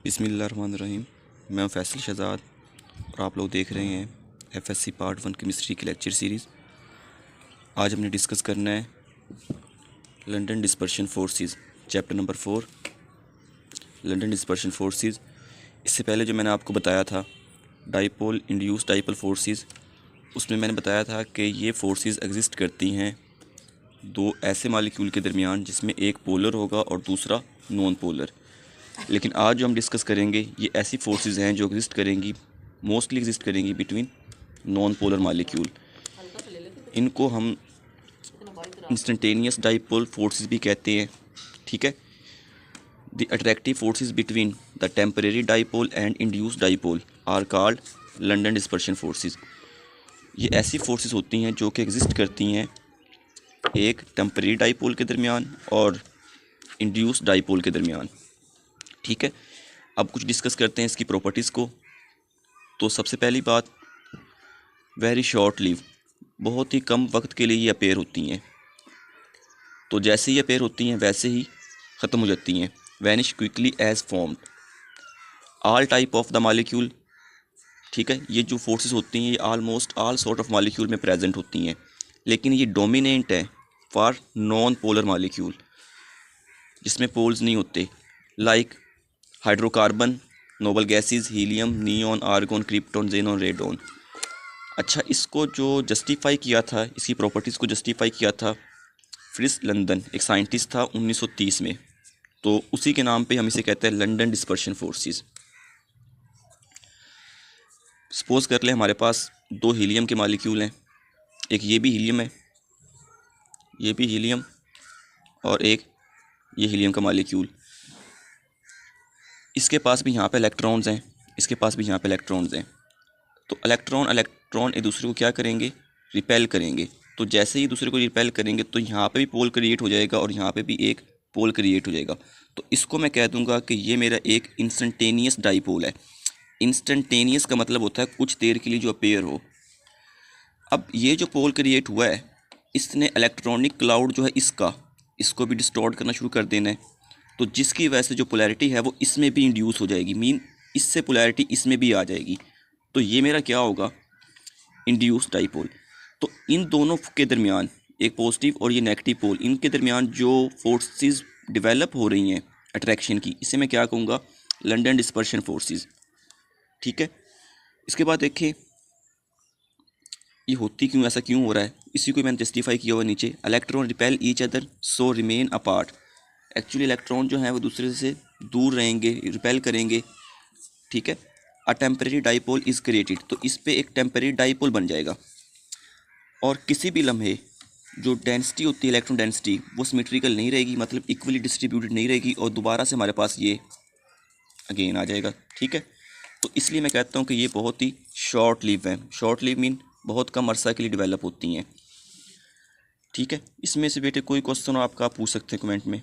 बिस्मिल्लाहिर्रहमानिर्रहीम। मैं हूं फैसल शहजाद और आप लोग देख रहे हैं एफएससी पार्ट 1 केमिस्ट्री की लेक्चर सीरीज़। आज हमने डिस्कस करना है London dispersion forces, chapter number 4 London dispersion forces. इससे पहले जो मैंने आपको बताया था डाइपोल इंड्यूस डाइपोल फोर्सेस, उसमें मैंने बताया था कि ये फोर्सेस एग्जिस्ट करती हैं दो ऐसे मालिक्यूल के दरमियान जिसमें एक पोलर होगा और दूसरा नॉन पोलर। लेकिन आज जो हम डिस्कस करेंगे ये ऐसी फोर्सेस हैं जो मोस्टली एग्जिस्ट करेंगी बिटवीन नॉन पोलर मालिक्यूल। इनको हम इंस्टेंटेनियस डाइपोल फोर्सेस भी कहते हैं। ठीक है, the attractive forces between the temporary dipole and induced dipole are called London dispersion forces. ये ऐसी फोर्सेस होती हैं जो कि एग्जिस्ट करती हैं एक टेम्परेरी डाइपोल के दरमियान और इंड्यूस्ड डाइपोल के दरमियान। ठीक है, अब कुछ डिस्कस करते हैं इसकी प्रॉपर्टीज़ को। तो सबसे पहली बात, वेरी शॉर्ट लिव, बहुत ही कम वक्त के लिए ये अपेयर होती हैं। तो जैसे ही अपेयर होती हैं वैसे ही ख़त्म हो जाती हैं। Vanish quickly as formed. All type of the molecule, ठीक है, ये जो फोर्सेस होती हैं ये almost all sort of molecule में प्रेजेंट होती हैं, लेकिन ये डोमिनेंट है फॉर नॉन पोलर मालिक्यूल जिसमें पोल्स नहीं होते, like hydrocarbon, noble gases, helium, neon, argon, krypton, xenon, radon. अच्छा, इसको जो जस्टिफाई किया था, इसकी प्रॉपर्टीज़ को जस्टिफाई किया था फ्रिट्ज लंदन, एक साइंटिस्ट था 1930 में। तो उसी के नाम पे हम इसे कहते हैं लंदन डिस्पर्शन फोर्सेस। सपोज कर ले हमारे पास दो हीलियम के मालिक्यूल हैं, एक ये भी हीलियम है, ये भी हीलियम, और एक ये हीलियम का मालिक्यूल। इसके पास भी यहाँ पे इलेक्ट्रॉन्स हैं, इसके पास भी यहाँ पे इलेक्ट्रॉन्स हैं। तो इलेक्ट्रॉन एक दूसरे को क्या करेंगे, रिपेल करेंगे। तो जैसे ही दूसरे को रिपेल करेंगे तो यहाँ पे भी पोल क्रिएट हो जाएगा और यहाँ पे भी एक पोल क्रिएट हो जाएगा। तो इसको मैं कह दूँगा कि ये मेरा एक इंस्टेंटेनियस डाइपोल है। इंस्टेंटेनियस का मतलब होता है कुछ देर के लिए जो अपेयर हो। अब ये जो पोल क्रिएट हुआ है, इसने इलेक्ट्रॉनिक क्लाउड जो है इसको भी डिस्टॉर्ट करना शुरू कर देना है। तो जिसकी वजह से जो पोलैरिटी है वो इसमें भी इंड्यूस हो जाएगी, मीन इससे पोलैरिटी इसमें भी आ जाएगी। तो ये मेरा क्या होगा, इंड्यूस्ड डाइपोल। तो इन दोनों के दरमियान, एक पॉजिटिव और ये नेगेटिव पोल, इनके दरमियान जो फोर्सेस डेवलप हो रही हैं अट्रैक्शन की, इसे मैं क्या कहूँगा, लंदन डिस्पर्शन फोर्सेस। ठीक है, इसके बाद देखें ये होती क्यों, ऐसा क्यों हो रहा है, इसी को मैंने जस्टिफाई किया हुआ नीचे। Electron repel each other so remain apart. Actually electron जो हैं वो दूसरे से दूर रहेंगे, रिपेल करेंगे। ठीक है, a temporary dipole is created. तो इस पे एक टेम्परेरी डाइपोल बन जाएगा और किसी भी लम्हे जो डेंसिटी होती है, इलेक्ट्रॉन डेंसिटी, वो सिमेट्रिकल नहीं रहेगी, मतलब इक्वली डिस्ट्रीब्यूटेड नहीं रहेगी, और दोबारा से हमारे पास ये अगेन आ जाएगा। ठीक है, तो इसलिए मैं कहता हूँ कि ये बहुत ही शॉर्ट लिव है। शॉर्ट लिव मीन बहुत कम अरसा के लिए डेवलप होती हैं। ठीक है, इसमें से बेटे कोई क्वेश्चन हो आपका, आप पूछ सकते हैं कमेंट में।